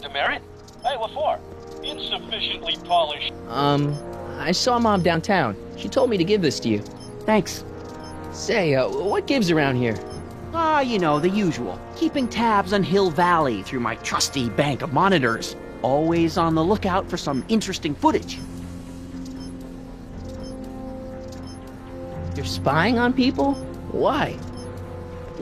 demerit? Hey, what for? Insufficiently polished. I saw Mom downtown. She told me to give this to you. Thanks. Say, what gives around here? You know, the usual. Keeping tabs on Hill Valley through my trusty bank of monitors. Always on the lookout for some interesting footage. You're spying on people? Why?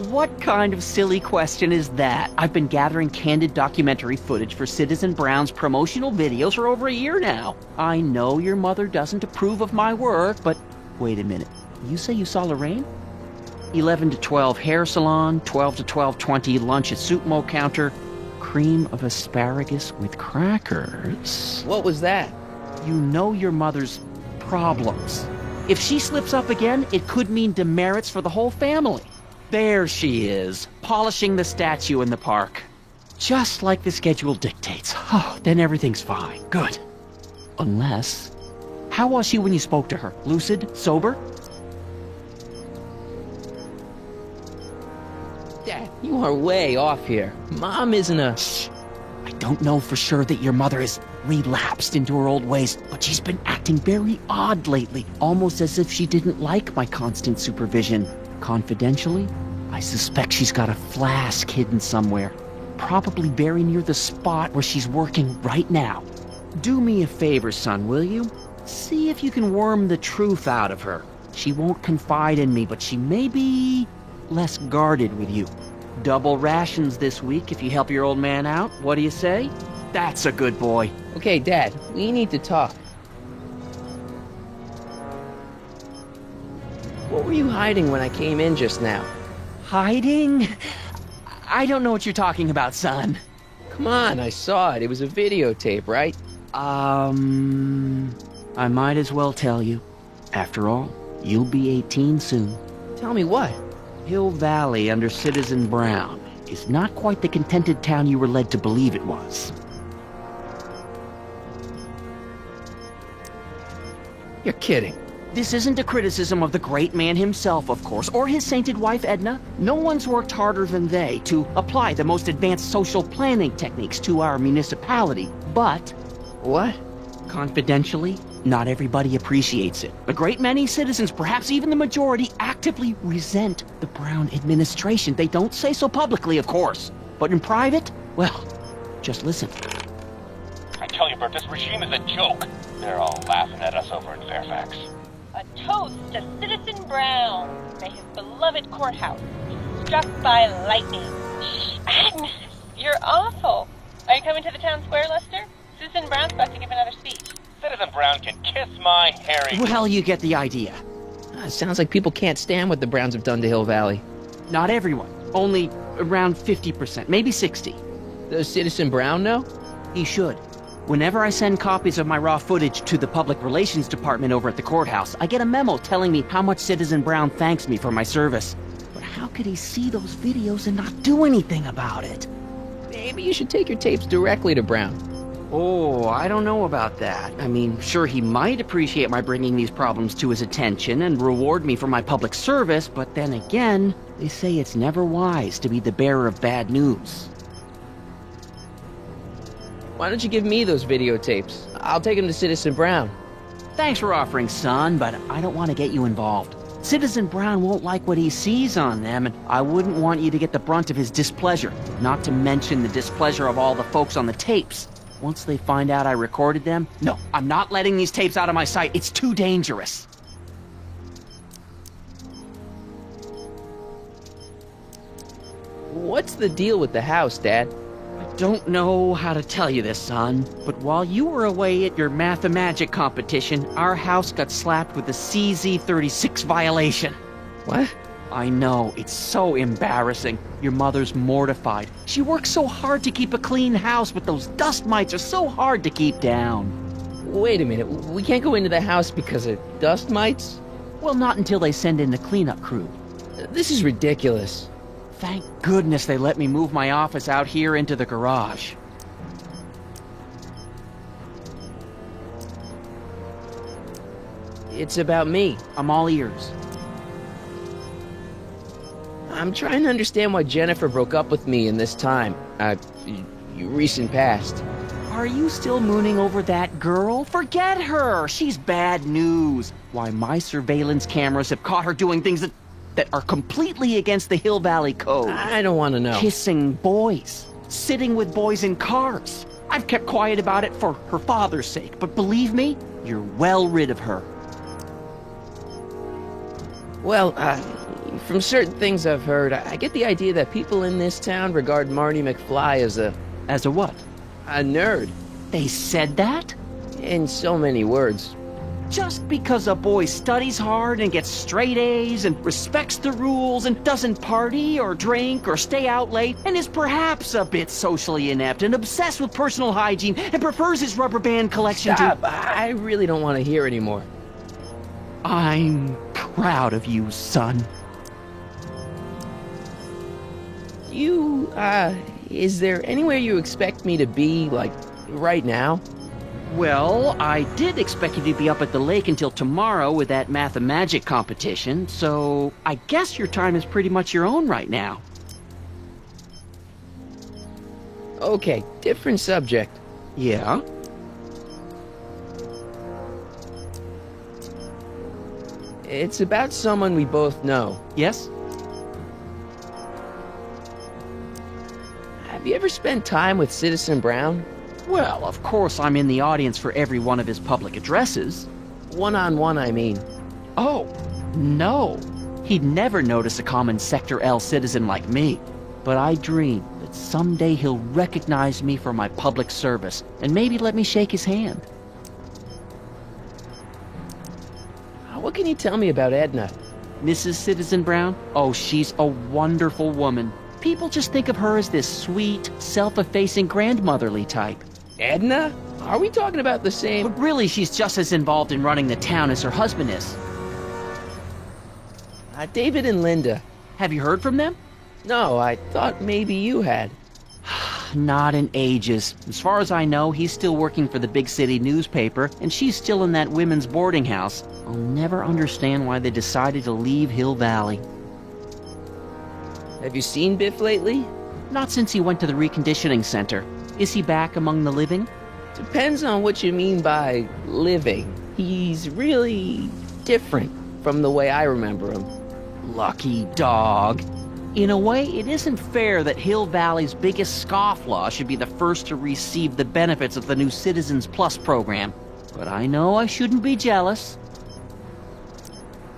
What kind of silly question is that? I've been gathering candid documentary footage for Citizen Brown's promotional videos for over a year now. I know your mother doesn't approve of my work, but wait a minute. You say you saw Lorraine? 11 to 12 hair salon, 12 to 12:20 lunch at soup mo counter, cream of asparagus with crackers. What was that? You know your mother's problems. If she slips up again, it could mean demerits for the whole family. There she is, polishing the statue in the park. Just like the schedule dictates. Oh, then everything's fine. Good. Unless... How was she when you spoke to her? Lucid? Sober? Dad, you are way off here. Mom isn't a... Shh. I don't know for sure that your mother has relapsed into her old ways, but she's been acting very odd lately, almost as if she didn't like my constant supervision. Confidentially, I suspect she's got a flask hidden somewhere, probably very near the spot where she's working right now. Do me a favor, son, will you? See if you can worm the truth out of her. She won't confide in me, but she may be less guarded with you. Double rations this week if you help your old man out. What do you say? That's a good boy. Okay, Dad, we need to talk. What were you hiding when I came in just now? Hiding? I don't know what you're talking about, son. Come on, I saw it. It was a videotape, right? I might as well tell you. After all, you'll be 18 soon. Tell me what? Hill Valley under Citizen Brown is not quite the contented town you were led to believe it was. You're kidding. This isn't a criticism of the great man himself, of course, or his sainted wife, Edna. No one's worked harder than they to apply the most advanced social planning techniques to our municipality. But... What? Confidentially, not everybody appreciates it. A great many citizens, perhaps even the majority, actively resent the Brown administration. They don't say so publicly, of course. But in private, well, just listen. I tell you, Bert, this regime is a joke. They're all laughing at us over in Fairfax. A toast to Citizen Brown. May his beloved courthouse be struck by lightning. Shh, Agnes, you're awful. Are you coming to the town square, Lester? Citizen Brown's about to give another speech. Citizen Brown can kiss my hairy... Well, you get the idea. Sounds like people can't stand what the Browns have done to Hill Valley. Not everyone. Only around 50%, maybe 60. Does Citizen Brown know? He should. Whenever I send copies of my raw footage to the Public Relations Department over at the courthouse, I get a memo telling me how much Citizen Brown thanks me for my service. But how could he see those videos and not do anything about it? Maybe you should take your tapes directly to Brown. Oh, I don't know about that. I mean, sure, he might appreciate my bringing these problems to his attention and reward me for my public service, but then again, they say it's never wise to be the bearer of bad news. Why don't you give me those videotapes? I'll take them to Citizen Brown. Thanks for offering, son, but I don't want to get you involved. Citizen Brown won't like what he sees on them, and I wouldn't want you to get the brunt of his displeasure, not to mention the displeasure of all the folks on the tapes. Once they find out I recorded them, no, I'm not letting these tapes out of my sight. It's too dangerous. What's the deal with the house, Dad? I don't know how to tell you this, son, but while you were away at your Mathemagic competition, our house got slapped with a CZ36 violation. What? I know, it's so embarrassing. Your mother's mortified. She works so hard to keep a clean house, but those dust mites are so hard to keep down. Wait a minute, we can't go into the house because of dust mites? Well, not until they send in the cleanup crew. This is ridiculous. Thank goodness they let me move my office out here into the garage. It's about me. I'm all ears. I'm trying to understand why Jennifer broke up with me in this time. recent past. Are you still mooning over that girl? Forget her! She's bad news. Why, my surveillance cameras have caught her doing things that are completely against the Hill Valley Code. I don't want to know. Kissing boys. Sitting with boys in cars. I've kept quiet about it for her father's sake, but believe me, you're well rid of her. Well, from certain things I've heard, I get the idea that people in this town regard Marty McFly as a what? a nerd. They said that? In so many words. Just because a boy studies hard and gets straight A's and respects the rules and doesn't party or drink or stay out late and is perhaps a bit socially inept and obsessed with personal hygiene and prefers his rubber band collection Stop! I really don't want to hear anymore. I'm proud of you, son. Is there anywhere you expect me to be, like, right now? Well, I did expect you to be up at the lake until tomorrow with that Math-O-Magic competition, so I guess your time is pretty much your own right now. Okay, different subject. Yeah? It's about someone we both know. Yes? Have you ever spent time with Citizen Brown? Well, of course I'm in the audience for every one of his public addresses. One-on-one, I mean. Oh, no. He'd never notice a common Sector L citizen like me. But I dream that someday he'll recognize me for my public service and maybe let me shake his hand. What can you tell me about Edna? Mrs. Citizen Brown? Oh, she's a wonderful woman. People just think of her as this sweet, self-effacing grandmotherly type. Edna? Are we talking about the same? But really, she's just as involved in running the town as her husband is. David and Linda. Have you heard from them? No, I thought maybe you had. Not in ages. As far as I know, he's still working for the big city newspaper, and she's still in that women's boarding house. I'll never understand why they decided to leave Hill Valley. Have you seen Biff lately? Not since he went to the reconditioning center. Is he back among the living? Depends on what you mean by living. He's really different from the way I remember him. Lucky dog. In a way, it isn't fair that Hill Valley's biggest scofflaw should be the first to receive the benefits of the new Citizens Plus program. But I know I shouldn't be jealous.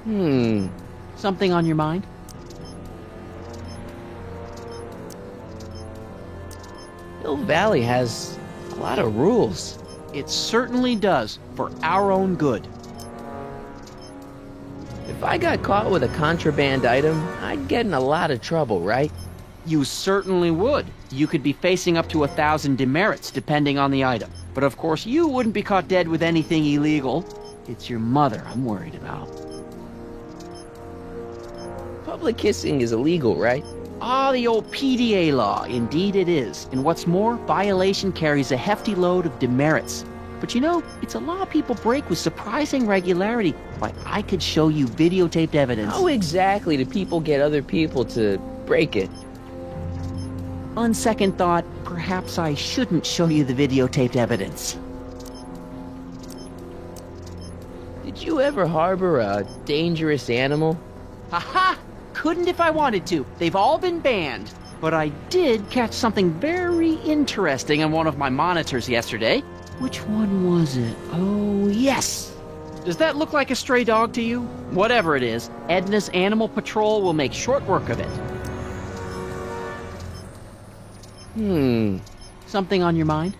Something on your mind? Hill Valley has a lot of rules. It certainly does, for our own good. If I got caught with a contraband item, I'd get in a lot of trouble, right? You certainly would. You could be facing up to 1,000 demerits, depending on the item. But of course, you wouldn't be caught dead with anything illegal. It's your mother I'm worried about. Public kissing is illegal, right? Ah, the old PDA law. Indeed it is. And what's more, violation carries a hefty load of demerits. But you know, it's a law people break with surprising regularity. Why, I could show you videotaped evidence. How exactly do people get other people to break it? On second thought, perhaps I shouldn't show you the videotaped evidence. Did you ever harbor a dangerous animal? Haha! Couldn't if I wanted to. They've all been banned. But I did catch something very interesting on one of my monitors yesterday. Which one was it? Oh, yes! Does that look like a stray dog to you? Whatever it is, Edna's Animal Patrol will make short work of it. Something on your mind?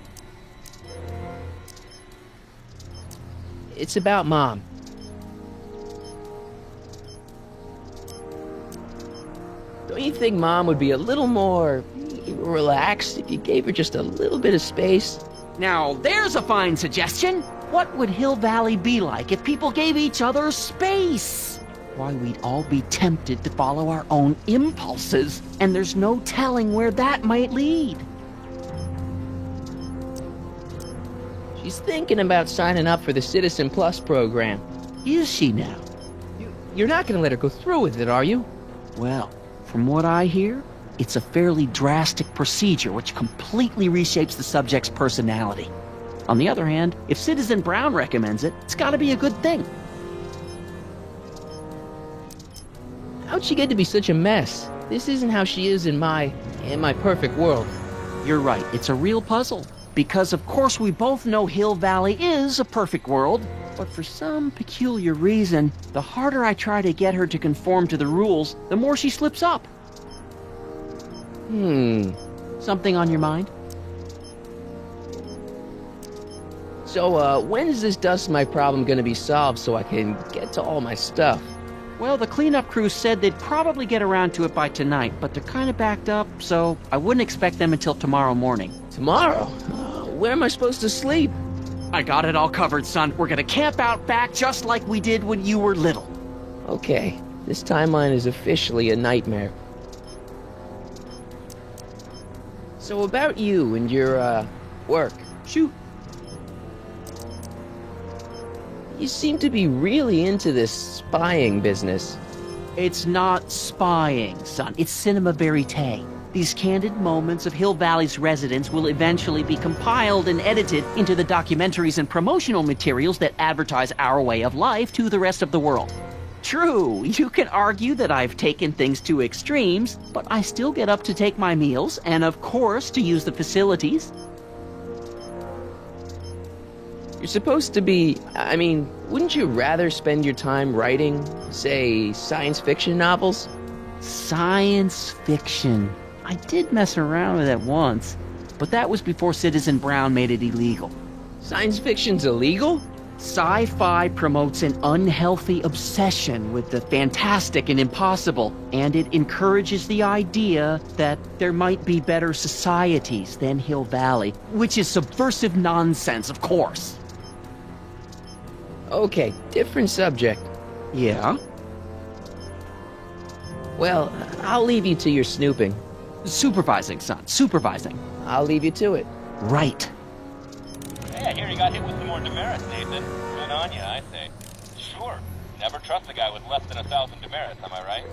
It's about Mom. Don't you think Mom would be a little more relaxed if you gave her just a little bit of space? Now, there's a fine suggestion. What would Hill Valley be like if people gave each other space? Why, we'd all be tempted to follow our own impulses, and there's no telling where that might lead. She's thinking about signing up for the Citizen Plus program. Is she now? You're not going to let her go through with it, are you? Well, from what I hear, it's a fairly drastic procedure which completely reshapes the subject's personality. On the other hand, if Citizen Brown recommends it, it's gotta be a good thing. How'd she get to be such a mess? This isn't how she is in my perfect world. You're right, it's a real puzzle. Because of course we both know Hill Valley is a perfect world, but for some peculiar reason, the harder I try to get her to conform to the rules, the more she slips up. Something on your mind? So, when is this Dust My problem gonna be solved so I can get to all my stuff? Well, the cleanup crew said they'd probably get around to it by tonight, but they're kinda backed up, so I wouldn't expect them until tomorrow morning. Tomorrow? Where am I supposed to sleep? I got it all covered, son. We're gonna camp out back just like we did when you were little. Okay, this timeline is officially a nightmare. So about you and your, work. Shoot. You seem to be really into this spying business. It's not spying, son. It's cinema verite. These candid moments of Hill Valley's residents will eventually be compiled and edited into the documentaries and promotional materials that advertise our way of life to the rest of the world. True, you can argue that I've taken things to extremes, but I still get up to take my meals, and of course to use the facilities. You're supposed to be... I mean, wouldn't you rather spend your time writing, say, science fiction novels? Science fiction. I did mess around with it once, but that was before Citizen Brown made it illegal. Science fiction's illegal? Sci-fi promotes an unhealthy obsession with the fantastic and impossible, and it encourages the idea that there might be better societies than Hill Valley, which is subversive nonsense, of course. Okay, different subject. Yeah? Well, I'll leave you to your snooping. Supervising, son, supervising. I'll leave you to it. Right. Hey, I hear you got hit with some more demerits, Nathan. Good on you, I say. Sure. Never trust a guy with less than 1,000 demerits, am I right?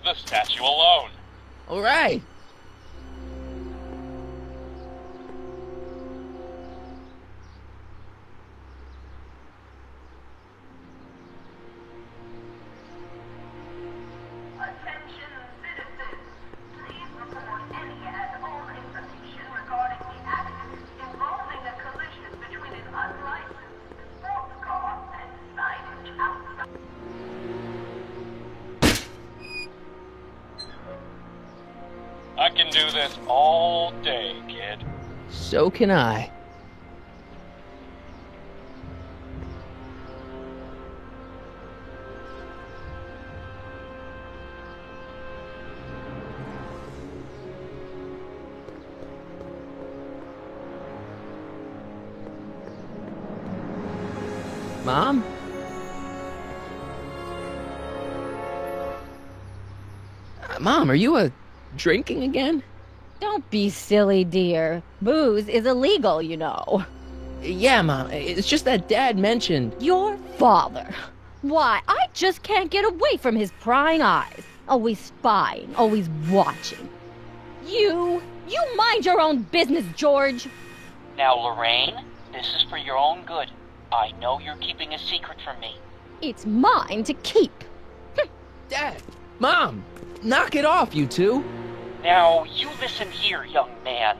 The statue alone. All right. Attention citizens, please report any and all information regarding the accident involving a collision between an unlicensed sports car and signage outside. I can do this all day, kid. So can I. Mom? Mom, are you drinking again? Don't be silly, dear. Booze is illegal, you know. Yeah, Mom. It's just that Dad mentioned... Your father. Why, I just can't get away from his prying eyes. Always spying, always watching. You mind your own business, George. Now, Lorraine, this is for your own good. I know you're keeping a secret from me. It's mine to keep. Dad! Mom! Knock it off, you two! Now, you listen here, young man.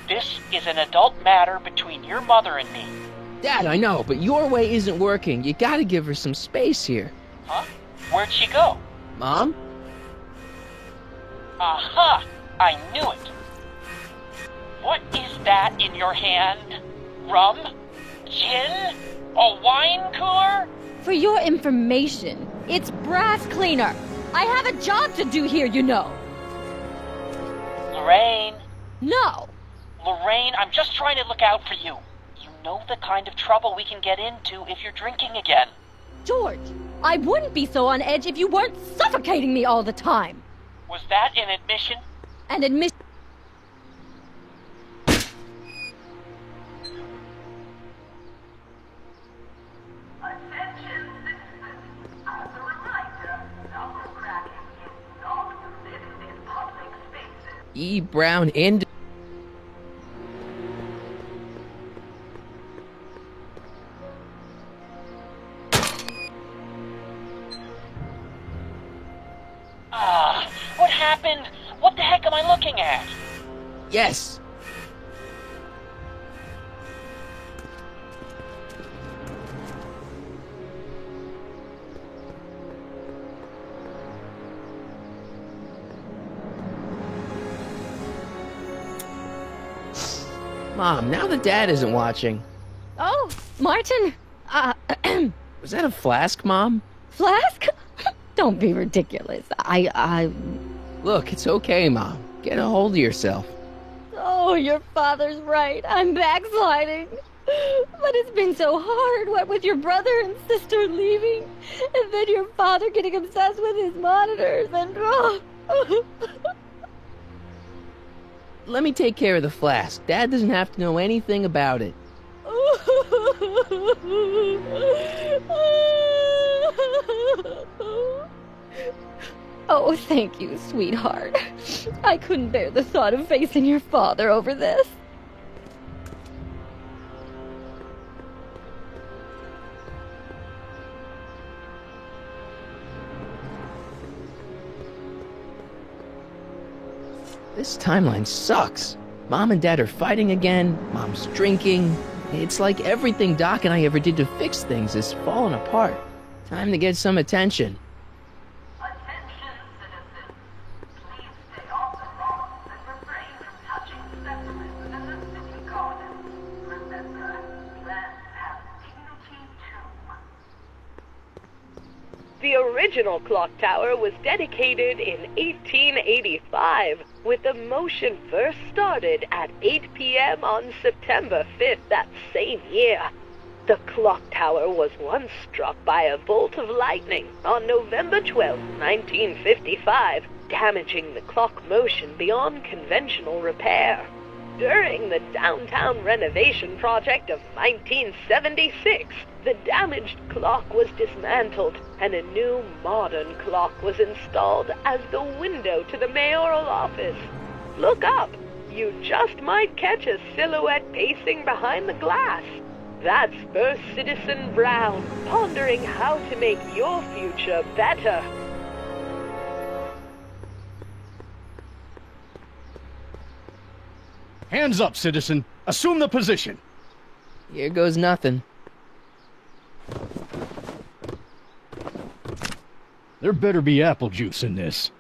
This is an adult matter between your mother and me. Dad, I know, but your way isn't working. You gotta give her some space here. Huh? Where'd she go? Mom? Aha! I knew it. What is that in your hand? Rum? Gin? A wine cooler? For your information, it's brass cleaner. I have a job to do here, you know. Lorraine. No. Lorraine, I'm just trying to look out for you. You know the kind of trouble we can get into if you're drinking again. George, I wouldn't be so on edge if you weren't suffocating me all the time. Was that an admission? An admission. Attention citizens. As a reminder, knuckle cracking is not permitted in public spaces. E. Brown and... What happened? What the heck am I looking at? Yes! Mom, now that Dad isn't watching. Oh, Martin. Was that a flask, Mom? Flask? Don't be ridiculous. Look, it's okay, Mom. Get a hold of yourself. Oh, your father's right. I'm backsliding. But it's been so hard, what with your brother and sister leaving, and then your father getting obsessed with his monitors, and... Let me take care of the flask. Dad doesn't have to know anything about it. Oh, thank you, sweetheart. I couldn't bear the thought of facing your father over this. This timeline sucks. Mom and Dad are fighting again. Mom's drinking. It's like everything Doc and I ever did to fix things is falling apart. Time to get some attention. Attention citizens. Please stay off the lawn and refrain from touching specimens in the city garden. Remember, plants have dignity too. The original clock tower was dedicated in 1885, with the motion first started at 8 p.m. on September 5th that same year. The clock tower was once struck by a bolt of lightning on November 12, 1955, damaging the clock motion beyond conventional repair. During the downtown renovation project of 1976, the damaged clock was dismantled and a new modern clock was installed as the window to the mayoral office. Look up. You just might catch a silhouette pacing behind the glass. That's First Citizen Brown, pondering how to make your future better. Hands up, citizen. Assume the position. Here goes nothing. There better be apple juice in this.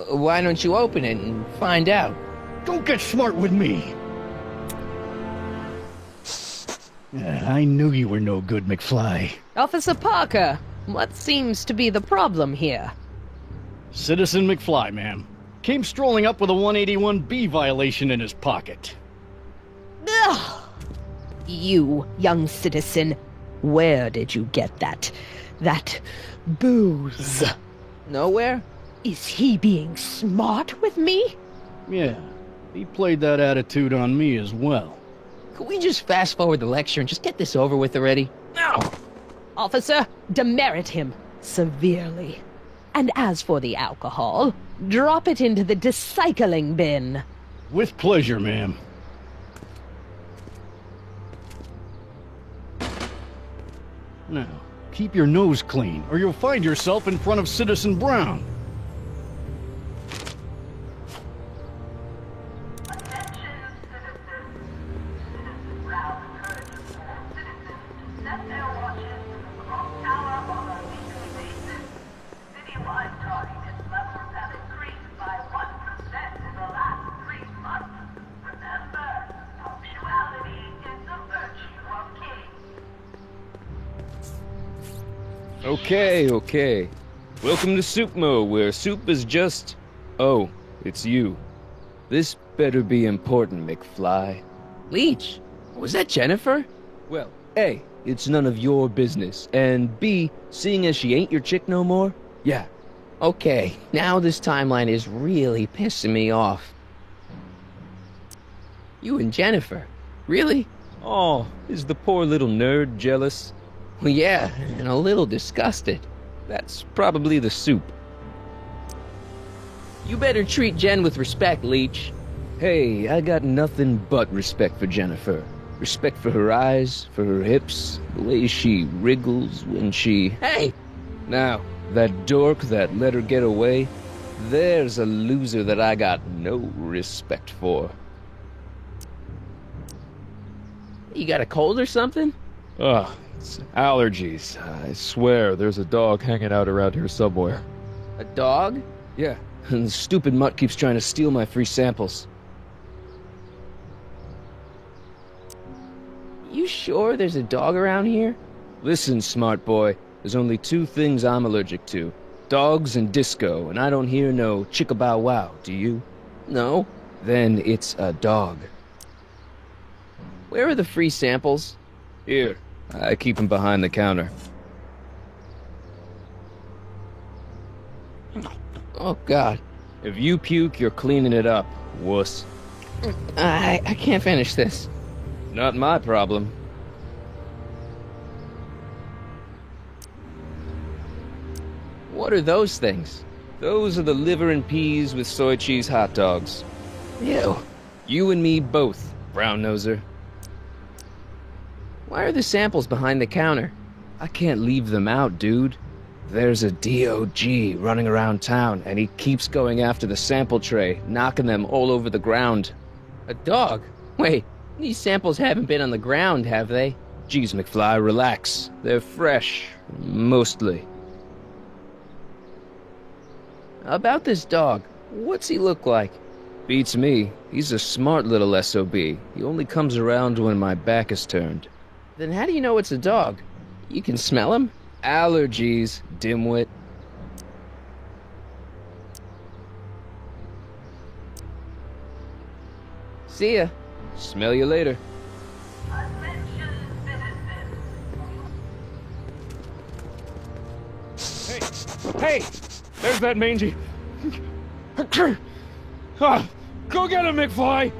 Why don't you open it and find out? Don't get smart with me. I knew you were no good, McFly. Officer Parker, what seems to be the problem here? Citizen McFly, ma'am. Came strolling up with a 181B violation in his pocket. Ugh. You, young citizen, where did you get that booze? Nowhere? Is he being smart with me? Yeah, he played that attitude on me as well. Could we just fast forward the lecture and just get this over with already? No! Officer, demerit him severely. And as for the alcohol, drop it into the recycling bin. With pleasure, ma'am. Now, keep your nose clean, or you'll find yourself in front of Citizen Brown. Attention, citizens. Citizen Brown encourages all citizens to set their watches to the clock tower on a weekly basis. Citywide tardiness levels have increased by 1% in the last 3 months. Remember, punctuality is the virtue of kings. Okay. Welcome to Soupmo, where soup is just... Oh, it's you. This better be important, McFly. Leech, was that Jennifer? Well, A, it's none of your business, and B, seeing as she ain't your chick no more, yeah. Okay, now this timeline is really pissing me off. You and Jennifer? Really? Oh, is the poor little nerd jealous? Well, yeah, and a little disgusted. That's probably the soup. You better treat Jen with respect, Leech. Hey, I got nothing but respect for Jennifer. Respect for her eyes, for her hips, the way she wriggles when she... Hey! Now, that dork that let her get away, there's a loser that I got no respect for. You got a cold or something? Ugh, it's allergies. I swear there's a dog hanging out around here somewhere. A dog? Yeah, and the stupid mutt keeps trying to steal my free samples. You sure there's a dog around here? Listen, smart boy, there's only 2 things I'm allergic to. Dogs and disco, and I don't hear no chicka-bow wow, do you? No. Then it's a dog. Where are the free samples? Here, I keep them behind the counter. Oh, God. If you puke, you're cleaning it up, wuss. I can't finish this. Not my problem. What are those things? Those are the liver and peas with soy cheese hot dogs. Ew. You and me both, brown noser. Why are the samples behind the counter? I can't leave them out, dude. There's a DOG running around town, and he keeps going after the sample tray, knocking them all over the ground. A dog? Wait, these samples haven't been on the ground, have they? Geez, McFly, relax. They're fresh. Mostly. About this dog, what's he look like? Beats me. He's a smart little SOB. He only comes around when my back is turned. Then how do you know it's a dog? You can smell him? Allergies, dimwit. See ya. Smell you later. Attention, citizens. Hey! There's that mangy... Ah, go get him, McFly!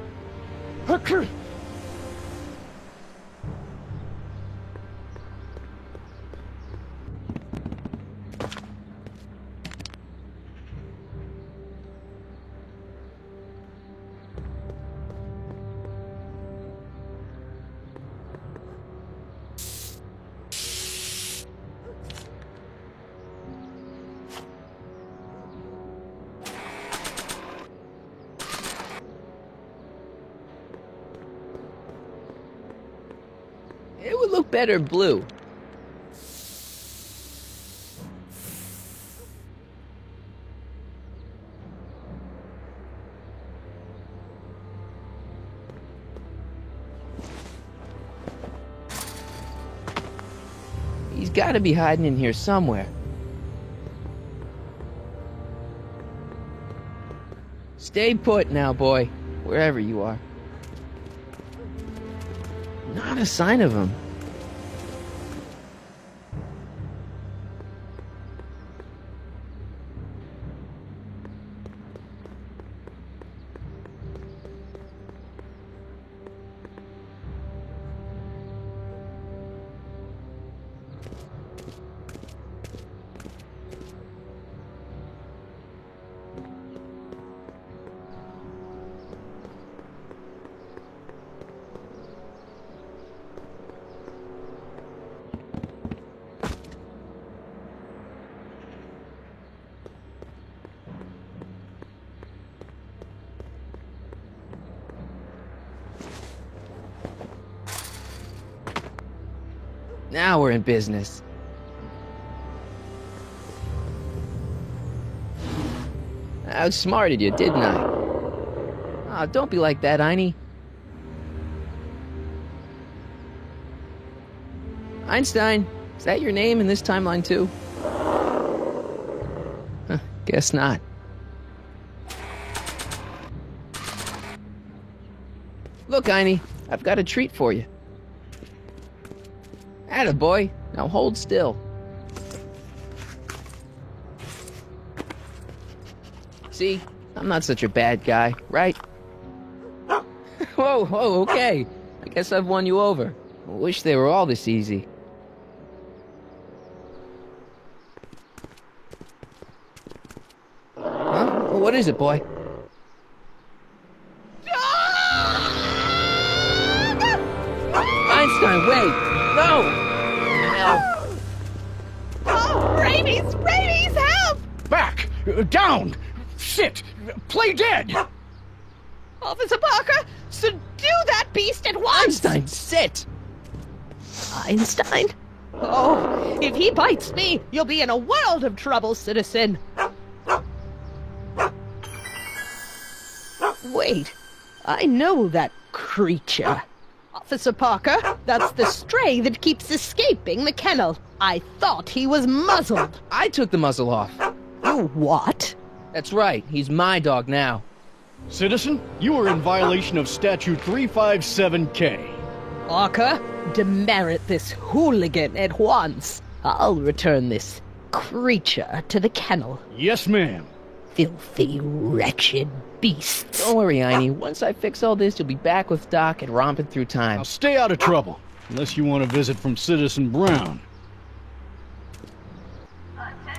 It would look better blue. He's got to be hiding in here somewhere. Stay put now, boy, wherever you are. Not a sign of him. Now we're in business. I outsmarted you, didn't I? Oh, don't be like that, Einie. Einstein, is that your name in this timeline too? Huh, guess not. Look, Einie, I've got a treat for you. Attaboy, now hold still. See, I'm not such a bad guy, right? Whoa, okay. I guess I've won you over. I wish they were all this easy. Huh? What is it, boy? Einstein, wait! No! Oh, rabies! Rabies, help! Back! Down! Sit! Play dead! Officer Parker, subdue that beast at once! Einstein, sit! Einstein? Oh, if he bites me, you'll be in a world of trouble, citizen. Wait, I know that creature. Officer Parker, that's the stray that keeps escaping the kennel. I thought he was muzzled. I took the muzzle off. You what? That's right, he's my dog now. Citizen, you are in violation of Statute 357K. Parker, demerit this hooligan at once. I'll return this creature to the kennel. Yes, ma'am. Filthy, wretched beasts. Don't worry, Einie. Once I fix all this, you'll be back with Doc and romping through time. Now stay out of trouble, unless you want a visit from Citizen Brown. Attention